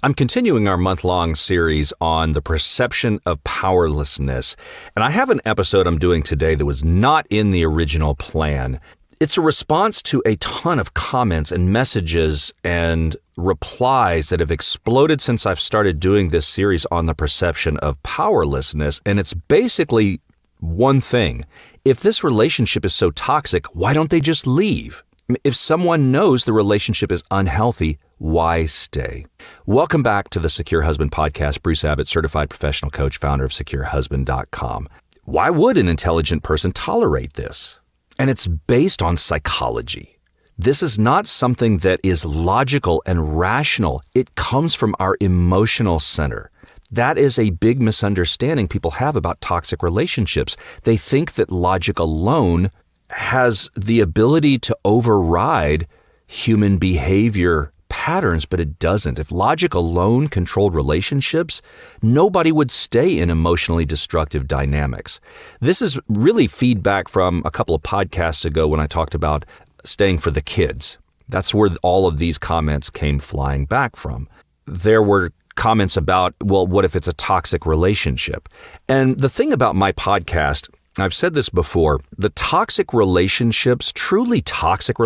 I'm continuing our month-long series on the perception of powerlessness, and I have an episode I'm doing today that was not in the original plan. It's a response to a ton of comments and messages and replies that have exploded since I've started doing this series on the perception of powerlessness, and it's basically one thing. If this relationship is so toxic, why don't they just leave? If someone knows the relationship is unhealthy, why stay? Welcome back to the Secure Husband Podcast. Bruce Abbott, certified professional coach, founder of SecureHusband.com. Why would an intelligent person tolerate this? And it's based on psychology. This is not something that is logical and rational. It comes from our emotional center. That is a big misunderstanding people have about toxic relationships. They think that logic alone has the ability to override human behavior patterns, but it doesn't. If logic alone controlled relationships, nobody would stay in emotionally destructive dynamics. This is really feedback from a couple of podcasts ago when I talked about staying for the kids. That's where all of these comments came flying back from. There were comments about, well, what if it's a toxic relationship? And the thing about my podcast, I've said this before, the toxic relationships, truly narcissistic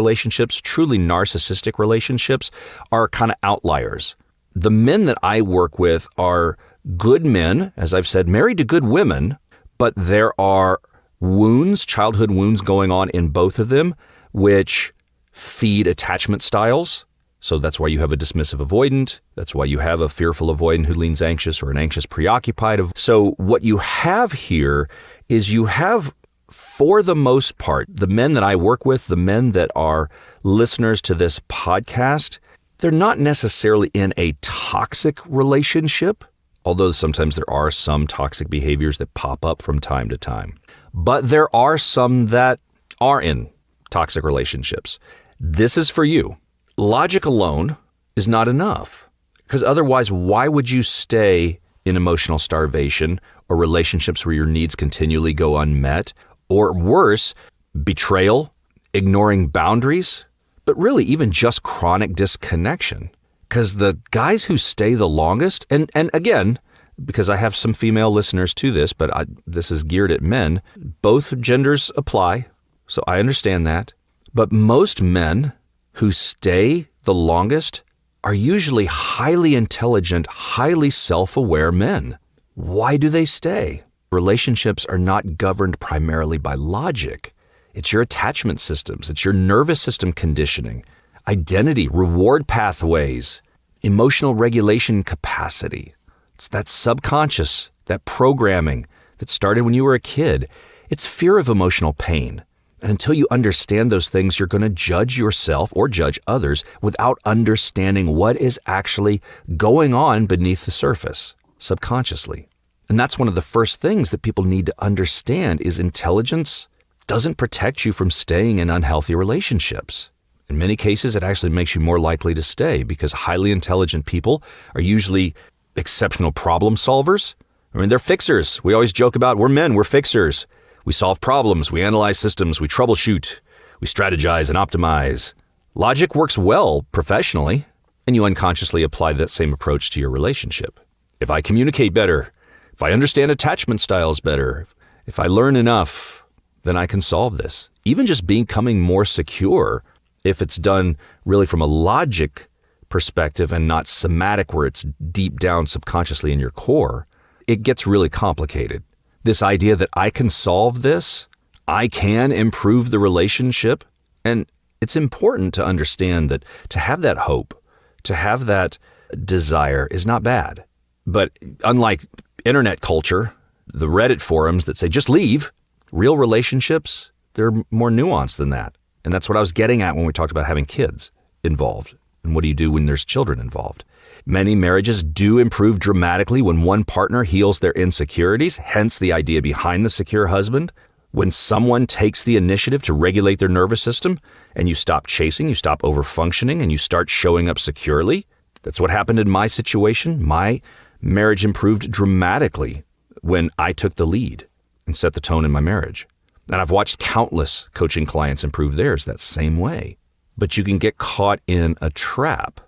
relationships are kind of outliers. The men that I work with are good men, as I've said, married to good women, but there are wounds, childhood wounds going on in both of them, which feed attachment styles. So that's why you have a dismissive avoidant. That's why you have a fearful avoidant who leans anxious, or an anxious preoccupied. So what you have here is you have, for the most part, the men that I work with, the men that are listeners to this podcast, they're not necessarily in a toxic relationship, although sometimes there are some toxic behaviors that pop up from time to time. But there are some that are in toxic relationships. This is for you. Logic alone is not enough, because otherwise, why would you stay in emotional starvation or relationships where your needs continually go unmet, or worse, betrayal, ignoring boundaries, but really even just chronic disconnection? Because the guys who stay the longest, and again, because I have some female listeners to this, but this is geared at men, both genders apply, so I understand that. But most men who stay the longest are usually highly intelligent, highly self-aware men. Why do they stay? Relationships are not governed primarily by logic. It's your attachment systems. It's your nervous system conditioning, identity, reward pathways, emotional regulation capacity. It's that subconscious, that programming that started when you were a kid. It's fear of emotional pain. And until you understand those things, you're going to judge yourself or judge others without understanding what is actually going on beneath the surface, subconsciously. And that's one of the first things that people need to understand is intelligence doesn't protect you from staying in unhealthy relationships. In many cases, it actually makes you more likely to stay because highly intelligent people are usually exceptional problem solvers. I mean, they're fixers. We always joke about, we're men, we're fixers. We solve problems, we analyze systems, we troubleshoot, we strategize and optimize. Logic works well professionally, and you unconsciously apply that same approach to your relationship. If I communicate better, if I understand attachment styles better, if I learn enough, then I can solve this. Even just becoming more secure, if it's done really from a logic perspective and not somatic where it's deep down subconsciously in your core, it gets really complicated. This idea that I can solve this, I can improve the relationship. And it's important to understand that to have that hope, to have that desire is not bad. But unlike internet culture, the Reddit forums that say, just leave, real relationships, they're more nuanced than that. And that's what I was getting at when we talked about having kids involved. And what do you do when there's children involved? Many marriages do improve dramatically when one partner heals their insecurities, hence the idea behind the secure husband. When someone takes the initiative to regulate their nervous system and you stop chasing, you stop overfunctioning, and you start showing up securely. That's what happened in my situation. My marriage improved dramatically when I took the lead and set the tone in my marriage. And I've watched countless coaching clients improve theirs that same way. But you can get caught in a trap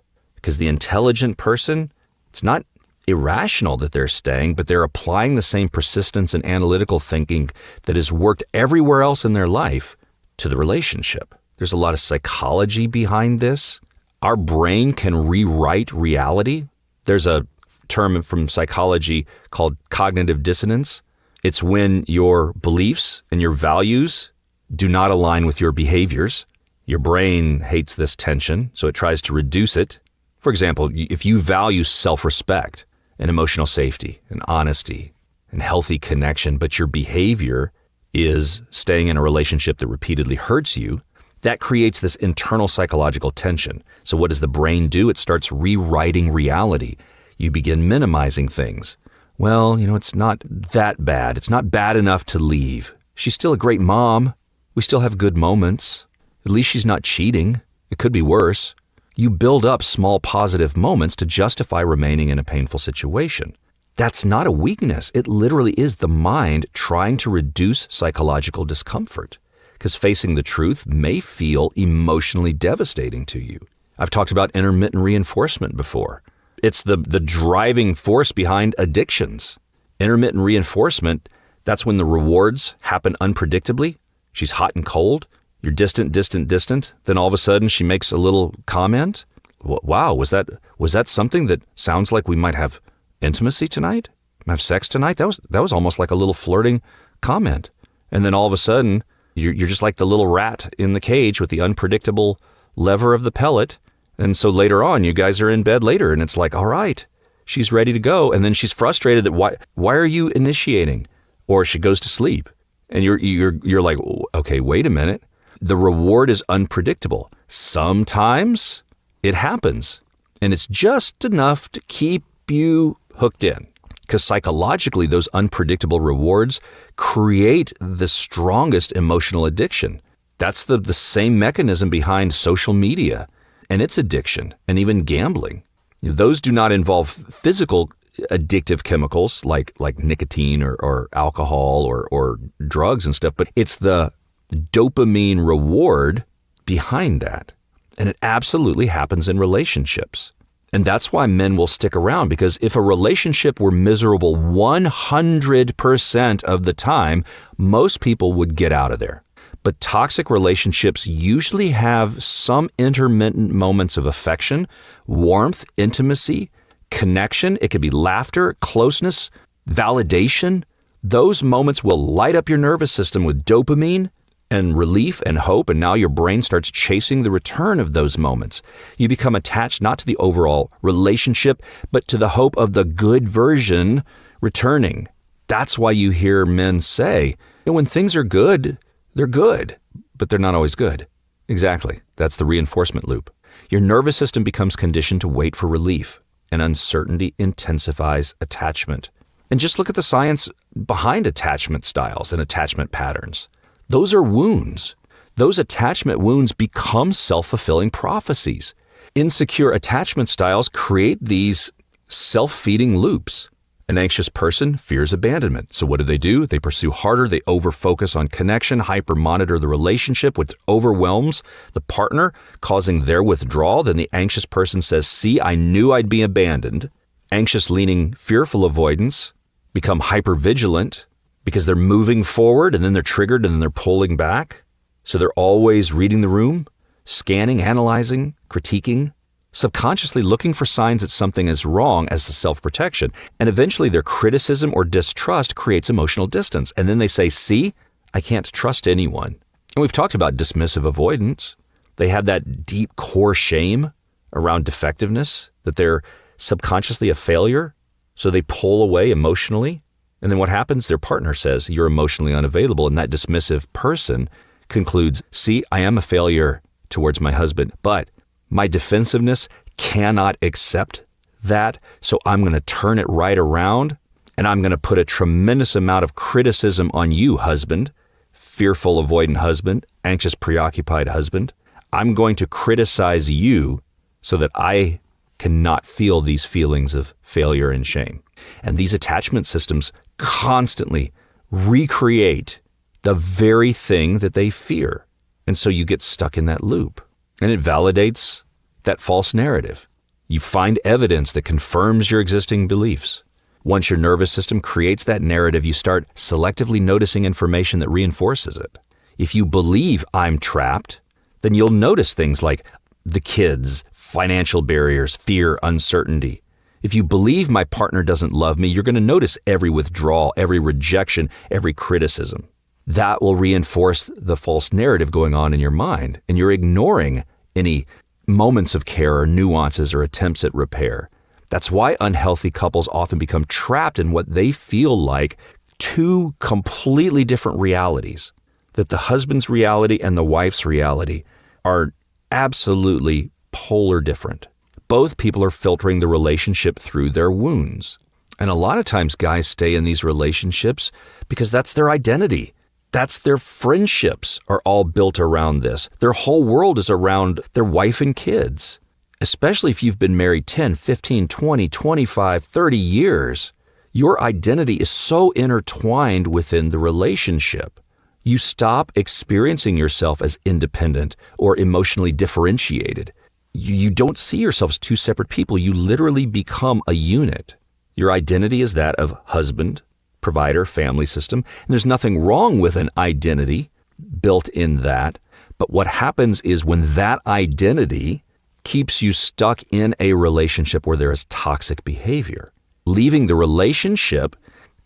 because the intelligent person It's not irrational that they're staying, but they're applying the same persistence and analytical thinking that has worked everywhere else in their life to the relationship. There's a lot of psychology behind this. Our brain can rewrite reality. There's a term from psychology called cognitive dissonance. It's when your beliefs and your values do not align with your behaviors. Your brain hates this tension, so it tries to reduce it. For example, if you value self-respect and emotional safety and honesty and healthy connection, but your behavior is staying in a relationship that repeatedly hurts you, that creates this internal psychological tension. So what does the brain do? It starts rewriting reality. You begin minimizing things. Well, it's not that bad. It's not bad enough to leave. She's still a great mom. We still have good moments. At least she's not cheating. It could be worse. You build up small positive moments to justify remaining in a painful situation. That's not a weakness. It literally is the mind trying to reduce psychological discomfort, because facing the truth may feel emotionally devastating to you. I've talked about intermittent reinforcement before. It's the driving force behind addictions. Intermittent reinforcement, that's when the rewards happen unpredictably. She's hot and cold. You're distant. Then all of a sudden she makes a little comment. Wow, was that something that sounds like we might have intimacy tonight? Have sex tonight? That was almost like a little flirting comment. And then all of a sudden you're just like the little rat in the cage with the unpredictable lever of the pellet. And so later on, you guys are in bed later and it's like, all right, she's ready to go. And then she's frustrated that why are you initiating? Or she goes to sleep and you're like, okay, wait a minute. The reward is unpredictable. Sometimes it happens and it's just enough to keep you hooked in, because psychologically, those unpredictable rewards create the strongest emotional addiction. That's the same mechanism behind social media and its addiction, and even gambling. Those do not involve physical addictive chemicals like nicotine or alcohol or drugs and stuff, but it's the dopamine reward behind that. And it absolutely happens in relationships. And that's why men will stick around, because if a relationship were miserable 100% of the time, most people would get out of there. But toxic relationships usually have some intermittent moments of affection, warmth, intimacy, connection. It could be laughter, closeness, validation. Those moments will light up your nervous system with dopamine and relief and hope, and now your brain starts chasing the return of those moments. You become attached not to the overall relationship, but to the hope of the good version returning. That's why you hear men say, when things are good, they're good, but they're not always good. Exactly. That's the reinforcement loop. Your nervous system becomes conditioned to wait for relief, and uncertainty intensifies attachment. And just look at the science behind attachment styles and attachment patterns. Those are wounds. Those attachment wounds become self-fulfilling prophecies. Insecure attachment styles create these self-feeding loops. An anxious person fears abandonment. So what do? They pursue harder. They over-focus on connection, hyper-monitor the relationship, which overwhelms the partner, causing their withdrawal. Then the anxious person says, see, I knew I'd be abandoned. Anxious leaning, fearful avoidance become hyper-vigilant because they're moving forward and then they're triggered and then they're pulling back. So they're always reading the room, scanning, analyzing, critiquing, subconsciously looking for signs that something is wrong as a self-protection. And eventually their criticism or distrust creates emotional distance. And then they say, see, I can't trust anyone. And we've talked about dismissive avoidance. They have that deep core shame around defectiveness, that they're subconsciously a failure. So they pull away emotionally. And then what happens? Their partner says, you're emotionally unavailable. And that dismissive person concludes, see, I am a failure towards my husband, but my defensiveness cannot accept that, so I'm going to turn it right around, and I'm going to put a tremendous amount of criticism on you, husband, fearful, avoidant husband, anxious, preoccupied husband. I'm going to criticize you so that I cannot feel these feelings of failure and shame. And these attachment systems constantly recreate the very thing that they fear. And so you get stuck in that loop. And it validates that false narrative. You find evidence that confirms your existing beliefs. Once your nervous system creates that narrative, you start selectively noticing information that reinforces it. If you believe I'm trapped, then you'll notice things like the kids, financial barriers, fear, uncertainty. If you believe my partner doesn't love me, you're going to notice every withdrawal, every rejection, every criticism. That will reinforce the false narrative going on in your mind, and you're ignoring any moments of care or nuances or attempts at repair. That's why unhealthy couples often become trapped in what they feel like two completely different realities, that the husband's reality and the wife's reality are absolutely polar different. Both people are filtering the relationship through their wounds. And a lot of times guys stay in these relationships because that's their identity. That's their friendships are all built around this. Their whole world is around their wife and kids. Especially if you've been married 10, 15, 20, 25, 30 years, your identity is so intertwined within the relationship. You stop experiencing yourself as independent or emotionally differentiated. You don't see yourself as two separate people. You literally become a unit. Your identity is that of husband, provider, family system. And there's nothing wrong with an identity built in that. But what happens is when that identity keeps you stuck in a relationship where there is toxic behavior. Leaving the relationship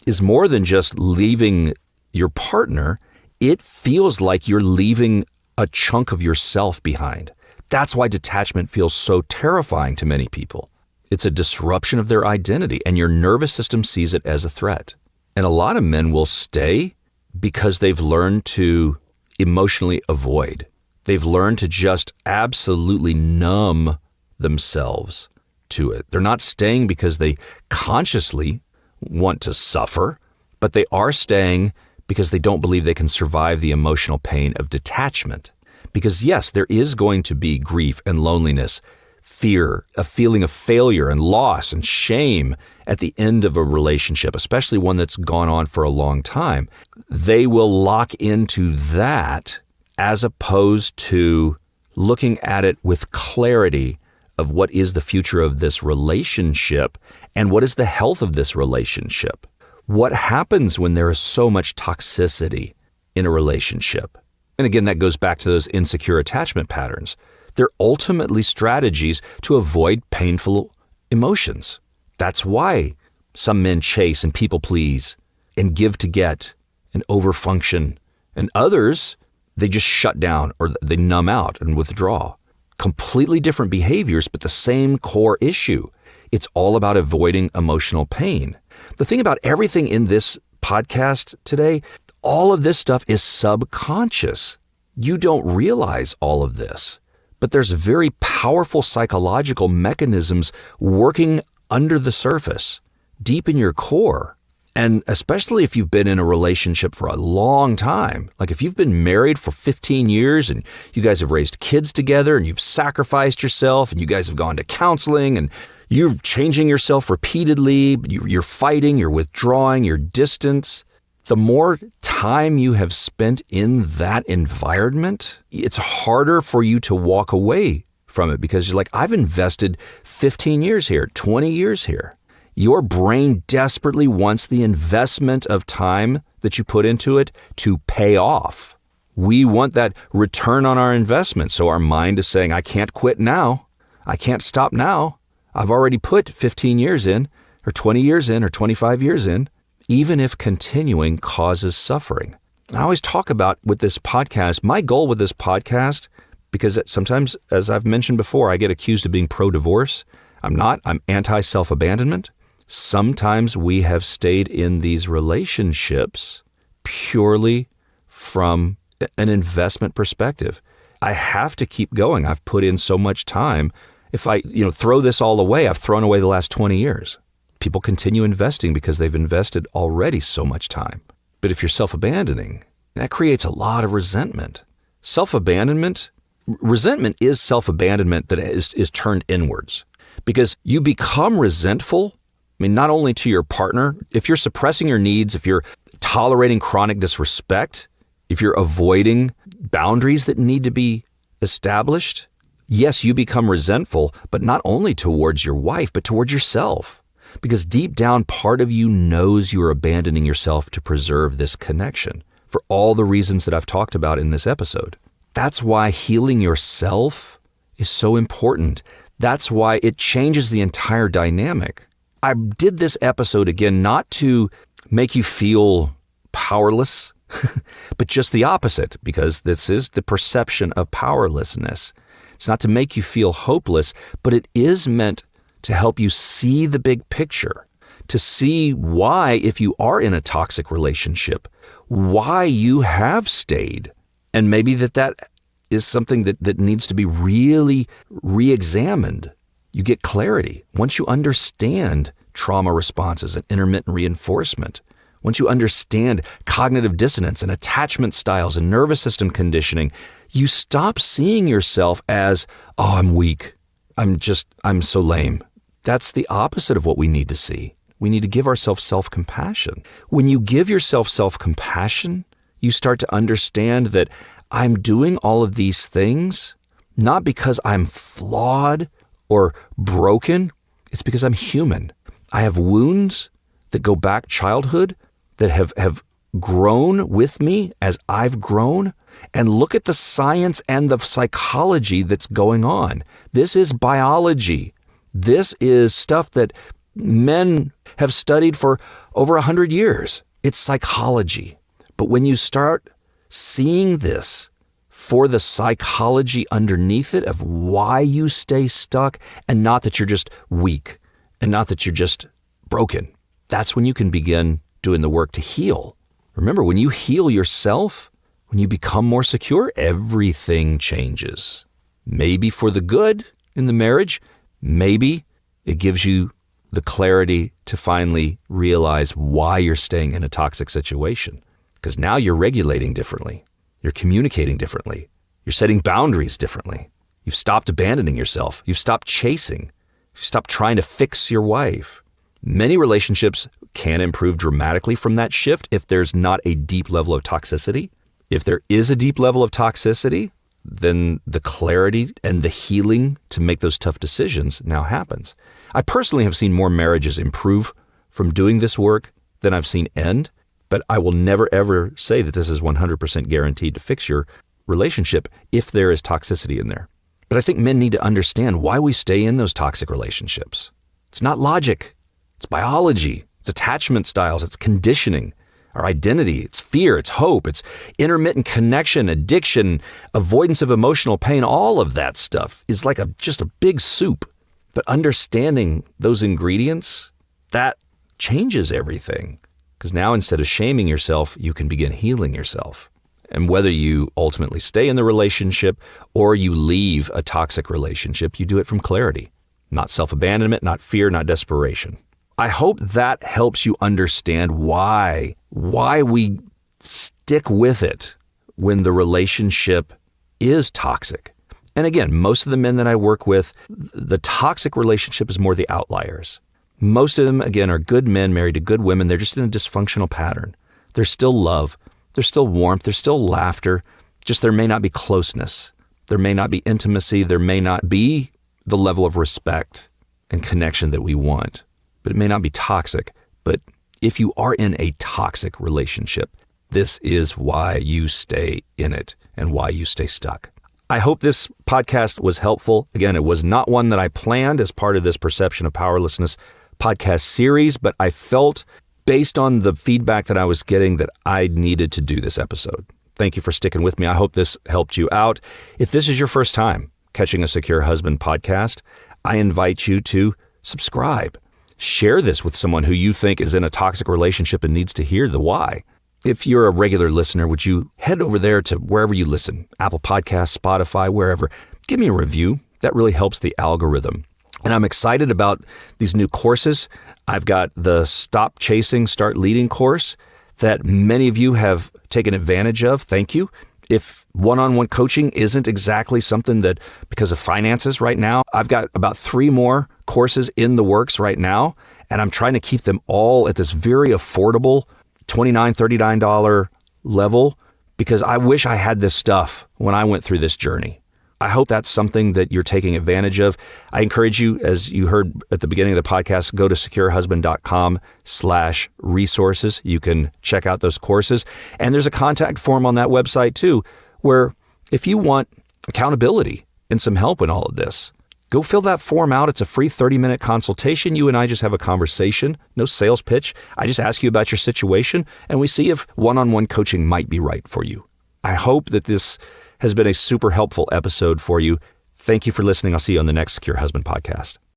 is more than just leaving your partner. It feels like you're leaving a chunk of yourself behind. That's why detachment feels so terrifying to many people. It's a disruption of their identity, and your nervous system sees it as a threat. And a lot of men will stay because they've learned to emotionally avoid. They've learned to just absolutely numb themselves to it. They're not staying because they consciously want to suffer, but they are staying because they don't believe they can survive the emotional pain of detachment. Because yes, there is going to be grief and loneliness, fear, a feeling of failure and loss and shame at the end of a relationship, especially one that's gone on for a long time. They will lock into that as opposed to looking at it with clarity of what is the future of this relationship and what is the health of this relationship. What happens when there is so much toxicity in a relationship? And again, that goes back to those insecure attachment patterns. They're ultimately strategies to avoid painful emotions. That's why some men chase and people please and give to get and overfunction, and others, they just shut down or they numb out and withdraw. Completely different behaviors, but the same core issue. It's all about avoiding emotional pain. The thing about everything in this podcast today, all of this stuff is subconscious. You don't realize all of this, but there's very powerful psychological mechanisms working under the surface, deep in your core. And especially if you've been in a relationship for a long time, like if you've been married for 15 years and you guys have raised kids together and you've sacrificed yourself and you guys have gone to counseling and you're changing yourself repeatedly, you're fighting, you're withdrawing, you're distant. The more time you have spent in that environment, it's harder for you to walk away from it because you're like, I've invested 15 years here, 20 years here. Your brain desperately wants the investment of time that you put into it to pay off. We want that return on our investment. So our mind is saying, I can't quit now. I can't stop now. I've already put 15 years in, or 20 years in, or 25 years in, even if continuing causes suffering. I always talk about with this podcast, my goal with this podcast, because sometimes, as I've mentioned before, I get accused of being pro-divorce. I'm not. I'm anti-self-abandonment. Sometimes we have stayed in these relationships purely from an investment perspective. I have to keep going. I've put in so much time. If I, throw this all away, I've thrown away the last 20 years. People continue investing because they've invested already so much time. But if you're self-abandoning, that creates a lot of resentment. Resentment is self-abandonment that is turned inwards because you become resentful. Not only to your partner, if you're suppressing your needs, if you're tolerating chronic disrespect, if you're avoiding boundaries that need to be established, Yes, you become resentful, but not only towards your wife, but towards yourself. Because deep down, part of you knows you're abandoning yourself to preserve this connection for all the reasons that I've talked about in this episode. That's why healing yourself is so important. That's why it changes the entire dynamic. I did this episode again, not to make you feel powerless, but just the opposite, because this is the perception of powerlessness. It's not to make you feel hopeless, but it is meant to help you see the big picture, to see why, if you are in a toxic relationship, why you have stayed. And maybe that is something that needs to be really re-examined. You get clarity. Once you understand trauma responses and intermittent reinforcement, once you understand cognitive dissonance and attachment styles and nervous system conditioning, you stop seeing yourself as, oh, I'm weak. I'm so lame. That's the opposite of what we need to see. We need to give ourselves self-compassion. When you give yourself self-compassion, you start to understand that I'm doing all of these things not because I'm flawed or broken. It's because I'm human. I have wounds that go back childhood that have grown with me as I've grown. And look at the science and the psychology that's going on. This is biology. This is stuff that men have studied for over 100 years. It's psychology. But when you start seeing this for the psychology underneath it of why you stay stuck, and not that you're just weak and not that you're just broken, that's when you can begin doing the work to heal. Remember, when you heal yourself, when you become more secure, everything changes. Maybe for the good in the marriage, maybe it gives you the clarity to finally realize why you're staying in a toxic situation. Because now you're regulating differently. You're communicating differently. You're setting boundaries differently. You've stopped abandoning yourself. You've stopped chasing. You've stopped trying to fix your wife. Many relationships can improve dramatically from that shift if there's not a deep level of toxicity. If there is a deep level of toxicity, then the clarity and the healing to make those tough decisions now happens. I personally have seen more marriages improve from doing this work than I've seen end, but I will never ever say that this is 100% guaranteed to fix your relationship if there is toxicity in there. But I think men need to understand why we stay in those toxic relationships. It's not logic. It's biology. It's attachment styles. It's conditioning. Our identity, it's fear, it's hope, it's intermittent connection, addiction, avoidance of emotional pain. All of that stuff is like just a big soup. But understanding those ingredients, that changes everything. Because now instead of shaming yourself, you can begin healing yourself. And whether you ultimately stay in the relationship or you leave a toxic relationship, you do it from clarity, not self-abandonment, not fear, not desperation. I hope that helps you understand why we stick with it when the relationship is toxic. And again, most of the men that I work with, the toxic relationship is more the outliers. Most of them, again, are good men married to good women. They're just in a dysfunctional pattern. There's still love. There's still warmth. There's still laughter. Just there may not be closeness. There may not be intimacy. There may not be the level of respect and connection that we want. But it may not be toxic. But if you are in a toxic relationship, this is why you stay in it and why you stay stuck. I hope this podcast was helpful. Again, it was not one that I planned as part of this Perception of Powerlessness podcast series, but I felt based on the feedback that I was getting that I needed to do this episode. Thank you for sticking with me. I hope this helped you out. If this is your first time catching a Secure Husband podcast, I invite you to subscribe. Share this with someone who you think is in a toxic relationship and needs to hear the why. If you're a regular listener, would you head over there to wherever you listen, Apple Podcasts, Spotify, wherever, give me a review. That really helps the algorithm. And I'm excited about these new courses. I've got the Stop Chasing, Start Leading course that many of you have taken advantage of. Thank you. If one-on-one coaching isn't exactly something that, because of finances right now, I've got about 3 more courses in the works right now, and I'm trying to keep them all at this very affordable $29, $39 level, because I wish I had this stuff when I went through this journey. I hope that's something that you're taking advantage of. I encourage you, as you heard at the beginning of the podcast, go to securehusband.com/resources. You can check out those courses. And there's a contact form on that website too, where if you want accountability and some help in all of this, go fill that form out. It's a free 30-minute consultation. You and I just have a conversation, no sales pitch. I just ask you about your situation, and we see if one-on-one coaching might be right for you. I hope that this has been a super helpful episode for you. Thank you for listening. I'll see you on the next Secure Husband podcast.